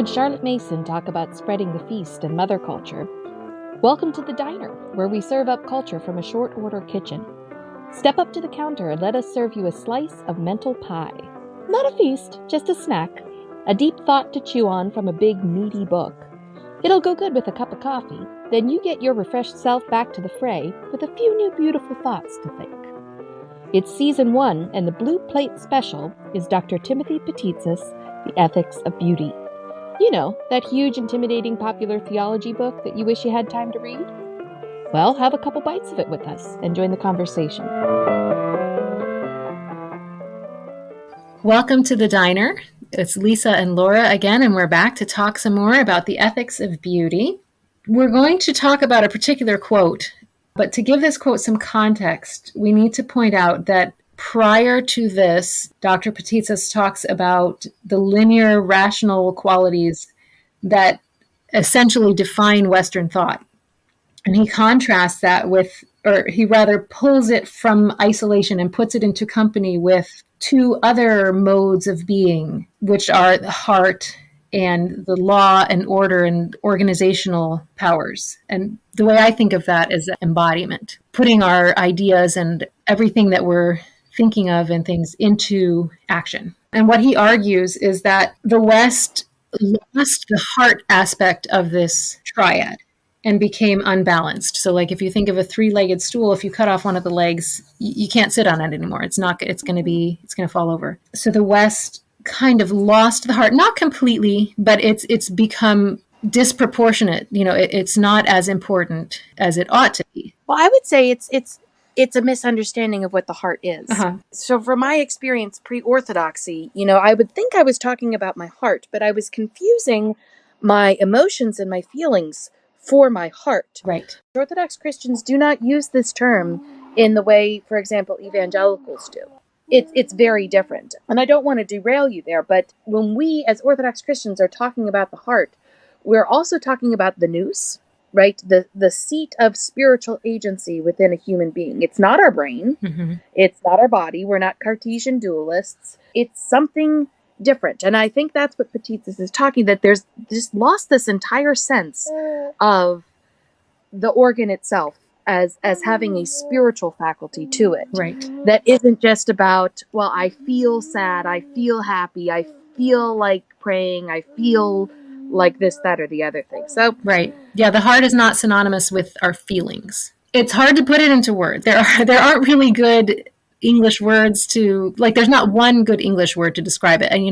and Charlotte Mason talk about spreading the feast and mother culture. Welcome to the diner, where we serve up culture from a short-order kitchen. Step up to the counter and let us serve you a slice of mental pie. Not a feast, just a snack. A deep thought to chew on from a big, meaty book. It'll go good with a cup of coffee. Then you get your refreshed self back to the fray with a few new beautiful thoughts to think. It's Season 1, and the Blue Plate Special is Dr. Timothy Petitsis, The Ethics of Beauty. You know, that huge, intimidating popular theology book that you wish you had time to read? Well, have a couple bites of it with us and join the conversation. Welcome to the diner. It's Lisa and Laura again, and we're back to talk some more about the ethics of beauty. We're going to talk about a particular quote, but to give this quote some context, we need to point out that prior to this, Dr. Petitsis talks about the linear rational qualities that essentially define Western thought. And he contrasts that with, or he rather pulls it from isolation and puts it into company with two other modes of being, which are the heart and the law and order and organizational powers. And the way I think of that is embodiment, putting our ideas and everything that we're thinking of and things into action. And what he argues is that the West lost the heart aspect of this triad and became unbalanced. So like if you think of a three-legged stool, if you cut off one of the legs, you can't sit on it anymore. It's going to fall over. So the West kind of lost the heart, not completely, but it's become disproportionate. You know, it's not as important as it ought to be. Well, I would say it's a misunderstanding of what the heart is. Uh-huh. So from my experience pre-orthodoxy, I would think I was talking about my heart, but I was confusing my emotions and my feelings for my heart. Right. Orthodox Christians do not use this term in the way, for example, evangelicals do. It's very different. And I don't want to derail you there, but when we as Orthodox Christians are talking about the heart, we're also talking about the nous, right? The seat of spiritual agency within a human being. It's not our brain. Mm-hmm. It's not our body. We're not Cartesian dualists. It's something different. And I think that's what Petitsis is talking, that there's just lost this entire sense of the organ itself as having a spiritual faculty to it. Right. That isn't just about, well, I feel sad, I feel happy, I feel like praying, I feel like this, that, or the other thing. So right. Yeah, the heart is not synonymous with our feelings. It's hard to put it into words. There aren't really good English words to, like, there's not one good English word to describe it. And,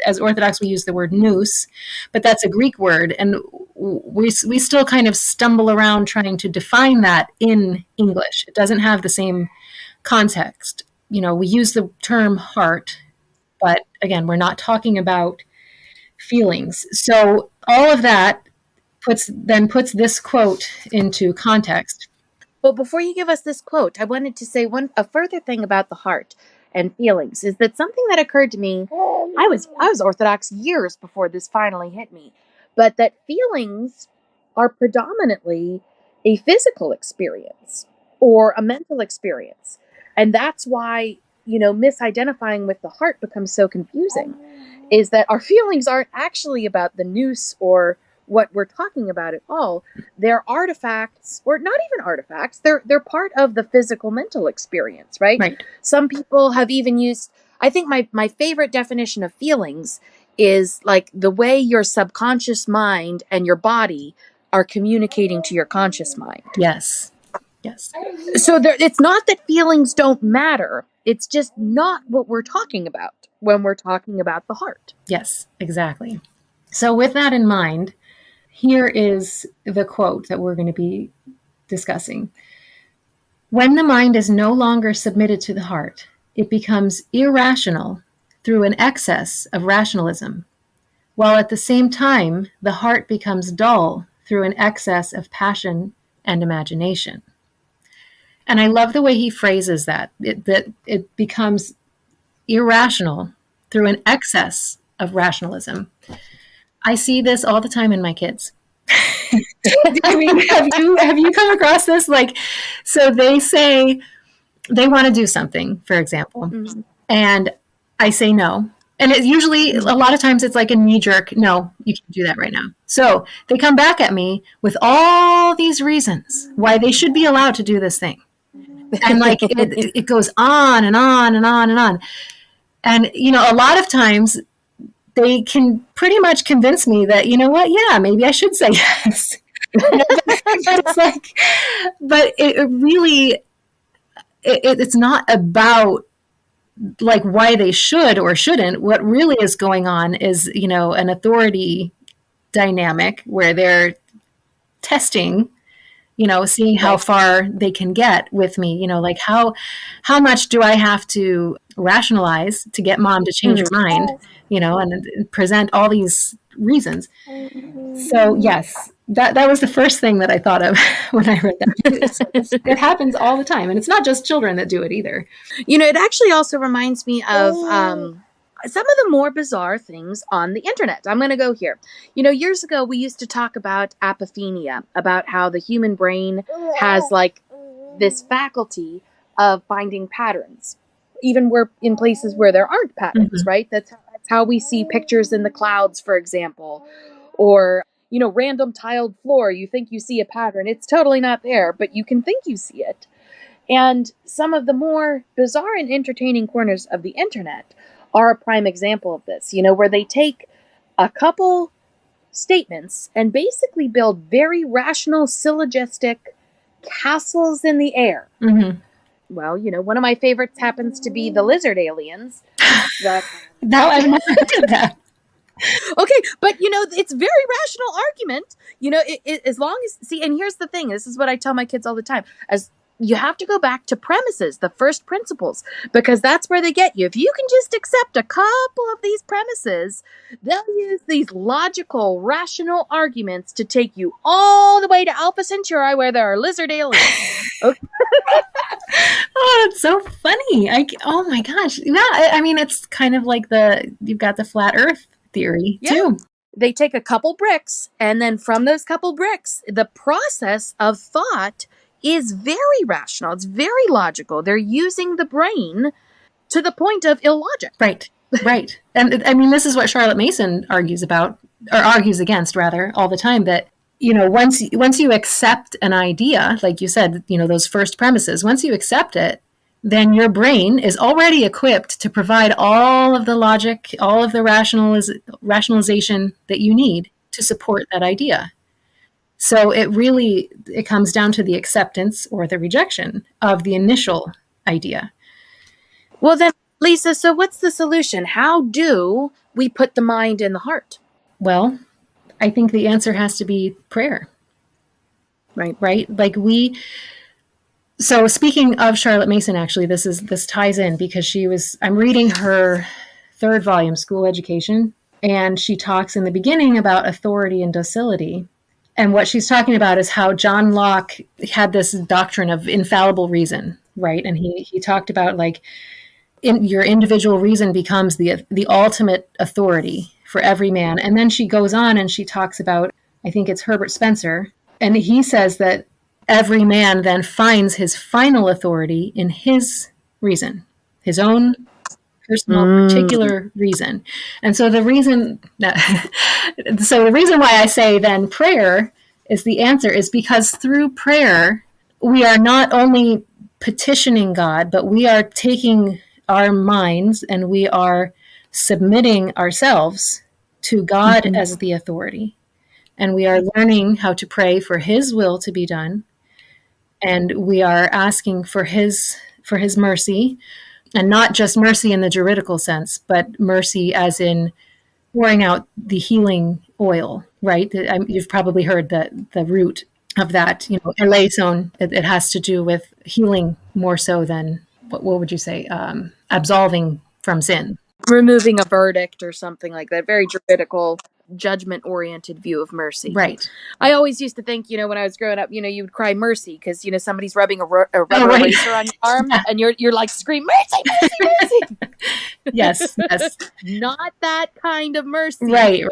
as Orthodox, we use the word nous, but that's a Greek word. And we still kind of stumble around trying to define that in English. It doesn't have the same context. We use the term heart, but again, we're not talking about feelings. So all of that puts this quote into context. Well, before you give us this quote, I wanted to say a further thing about the heart and feelings is that something that occurred to me, I was Orthodox years before this finally hit me, but that feelings are predominantly a physical experience or a mental experience. And that's why, misidentifying with the heart becomes so confusing, is that our feelings aren't actually about the nous or what we're talking about at all. They're artifacts, or not even artifacts. They're part of the physical mental experience, right? Right. Some people have even used, I think my favorite definition of feelings is like the way your subconscious mind and your body are communicating to your conscious mind. Yes. Yes. So it's not that feelings don't matter. It's just not what we're talking about when we're talking about the heart. Yes, exactly. So with that in mind, here is the quote that we're going to be discussing. When the mind is no longer submitted to the heart, it becomes irrational through an excess of rationalism, while at the same time, the heart becomes dull through an excess of passion and imagination. And I love the way he phrases that it becomes irrational through an excess of rationalism. I see this all the time in my kids. I mean, have you come across this? Like, so they say they want to do something, for example, mm-hmm. and I say no. And it usually, a lot of times it's like a knee jerk, no, you can't do that right now. So they come back at me with all these reasons why they should be allowed to do this thing. And like it goes on and on and on and on. And, a lot of times they can pretty much convince me that, you know what, yeah, maybe I should say yes. But it's like, but it really, it's not about like why they should or shouldn't. What really is going on is, an authority dynamic where they're testing, seeing how far they can get with me, like how much do I have to rationalize to get mom to change her mind, and present all these reasons. So yes, that was the first thing that I thought of when I read that. It happens all the time, and it's not just children that do it either. It actually also reminds me of some of the more bizarre things on the internet. I'm going to go here. Years ago, we used to talk about apophenia, about how the human brain has like this faculty of finding patterns, even where in places where there aren't patterns, right? That's how we see pictures in the clouds, for example, or, random tiled floor. You think you see a pattern. It's totally not there, but you can think you see it. And some of the more bizarre and entertaining corners of the internet are a prime example of this, where they take a couple statements and basically build very rational, syllogistic castles in the air. Mm-hmm. Well, one of my favorites happens to be the lizard aliens. No, I've never heard of that. Okay, but it's very rational argument. As long as and here's the thing. This is what I tell my kids all the time. As you have to go back to premises, the first principles, because that's where they get you. If you can just accept a couple of these premises, they'll use these logical, rational arguments to take you all the way to Alpha Centauri, where there are lizard aliens. Okay. Oh, it's so funny. Oh my gosh. Yeah, I mean, it's kind of like you've got the flat earth theory too. They take a couple bricks, and then from those couple bricks, the process of thought is very rational. It's very logical. They're using the brain to the point of illogic. Right. And I mean, this is what Charlotte Mason argues against all the time, that, once you accept an idea, like you said, those first premises, once you accept it, then your brain is already equipped to provide all of the logic, all of the rationalization that you need to support that idea. So it comes down to the acceptance or the rejection of the initial idea. Well then, Lisa, so what's the solution? How do we put the mind in the heart? Well, I think the answer has to be prayer. Right? Like so speaking of Charlotte Mason, actually, this ties in because I'm reading her third volume, School Education, and she talks in the beginning about authority and docility. And what she's talking about is how John Locke had this doctrine of infallible reason, right? And he talked about your individual reason becomes the ultimate authority for every man. And then she goes on and she talks about, I think it's Herbert Spencer, and he says that every man then finds his final authority in his reason, his own personal, particular reason. And so the reason why I say then prayer is the answer is because through prayer, we are not only petitioning God, but we are taking our minds and we are submitting ourselves to God as the authority. And we are learning how to pray for his will to be done. And we are asking for his mercy, and not just mercy in the juridical sense, but mercy as in pouring out the healing oil, right? You've probably heard the root of that, eleison. It has to do with healing more so than, what would you say, absolving from sin. Removing a verdict or something like that. Very juridical, judgment-oriented view of mercy. Right. I always used to think, when I was growing up, you would cry mercy because, somebody's rubbing a rubber eraser on your arm and you're like, scream, mercy, mercy, mercy. Yes. Not that kind of mercy. Right.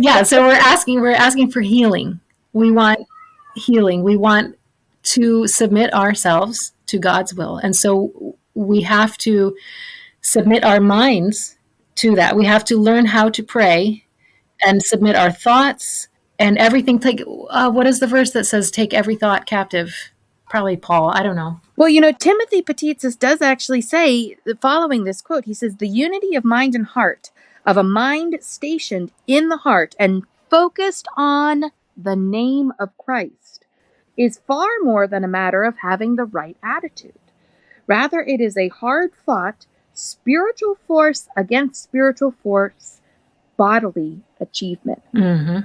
Yeah, so we're asking for healing. We want healing. We want to submit ourselves to God's will. And so we have to submit our minds to that. We have to learn how to pray and submit our thoughts and everything. Like, what is the verse that says, take every thought captive? Probably Paul. I don't know. Well, Timothy Petitsis does actually say, following this quote, he says, the unity of mind and heart, of a mind stationed in the heart and focused on the name of Christ, is far more than a matter of having the right attitude. Rather, it is a hard-fought spiritual force against spiritual force, bodily achievement. Mm-hmm.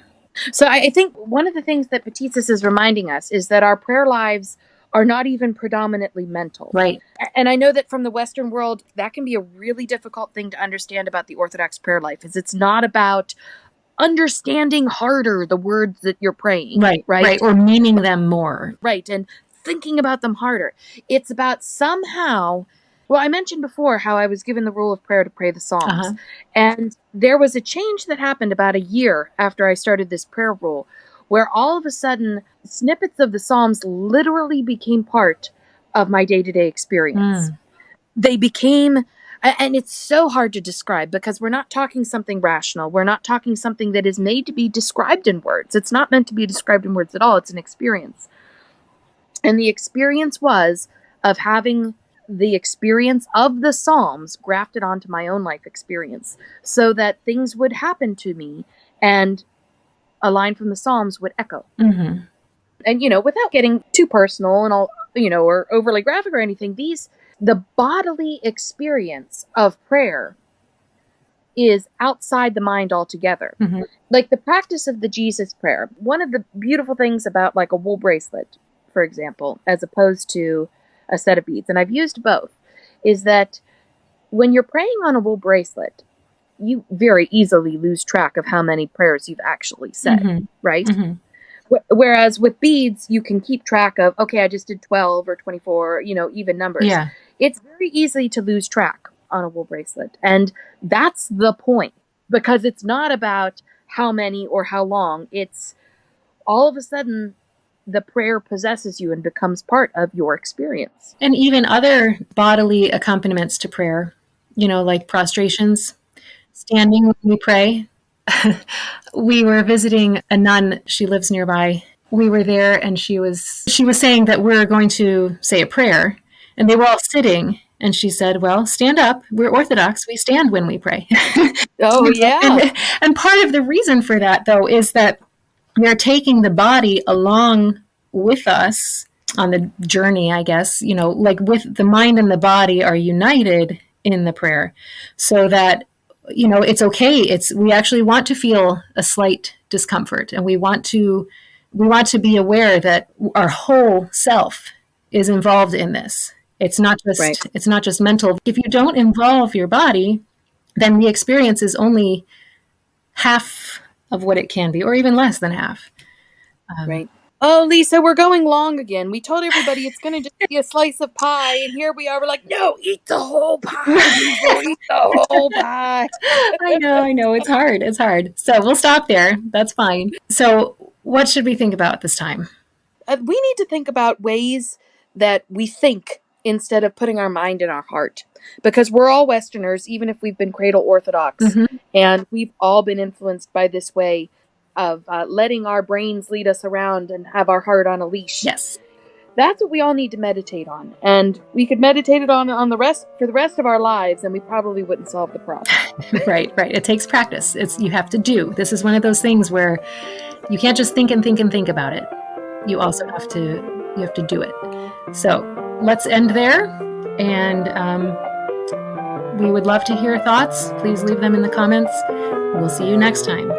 So I think one of the things that Petitsis is reminding us is that our prayer lives are not even predominantly mental. Right. And I know that from the Western world, that can be a really difficult thing to understand about the Orthodox prayer life, is it's not about understanding harder the words that you're praying. Right. Or meaning them more. Right. And thinking about them harder. It's about somehow, well, I mentioned before how I was given the rule of prayer to pray the Psalms. Uh-huh. And there was a change that happened about a year after I started this prayer rule, where all of a sudden snippets of the Psalms literally became part of my day-to-day experience. They became, and it's so hard to describe because we're not talking something rational. We're not talking something that is made to be described in words. It's not meant to be described in words at all. It's an experience. And the experience was of having the experience of the Psalms grafted onto my own life experience so that things would happen to me and a line from the Psalms would echo. Mm-hmm. And, without getting too personal and all, or overly graphic or anything, the bodily experience of prayer is outside the mind altogether. Mm-hmm. Like the practice of the Jesus prayer. One of the beautiful things about like a wool bracelet, for example, as opposed to a set of beads, and I've used both, is that when you're praying on a wool bracelet, you very easily lose track of how many prayers you've actually said, Mm-hmm. right? Mm-hmm. Whereas with beads, you can keep track of, okay, I just did 12 or 24, even numbers. Yeah. It's very easy to lose track on a wool bracelet. And that's the point, because it's not about how many or how long. It's all of a sudden the prayer possesses you and becomes part of your experience. And even other bodily accompaniments to prayer, like prostrations, standing when we pray. We were visiting a nun. She lives nearby. We were there and she was saying that we're going to say a prayer, and they were all sitting. And she said, well, stand up. We're Orthodox. We stand when we pray. Oh, yeah. And part of the reason for that, though, is that we are taking the body along with us on the journey, I guess, like with the mind and the body are united in the prayer so that, it's okay. We actually want to feel a slight discomfort, and we want to be aware that our whole self is involved in this. It's not just mental. If you don't involve your body, then the experience is only half of what it can be, or even less than half. Right. Oh, Lisa, we're going long again. We told everybody it's going to just be a slice of pie, and here we are. We're like, no, eat the whole pie. Eat the whole pie. I know. It's hard. So we'll stop there. That's fine. So what should we think about this time? We need to think about ways that we think instead of putting our mind in our heart. Because we're all Westerners, even if we've been cradle Orthodox, Mm-hmm. and we've all been influenced by this way of letting our brains lead us around and have our heart on a leash. Yes. That's what we all need to meditate on. And we could meditate it on the rest of our lives, and we probably wouldn't solve the problem. Right. It takes practice. You have to do. This is one of those things where you can't just think and think and think about it. You also have to do it. So let's end there. And we would love to hear thoughts. Please leave them in the comments. We'll see you next time.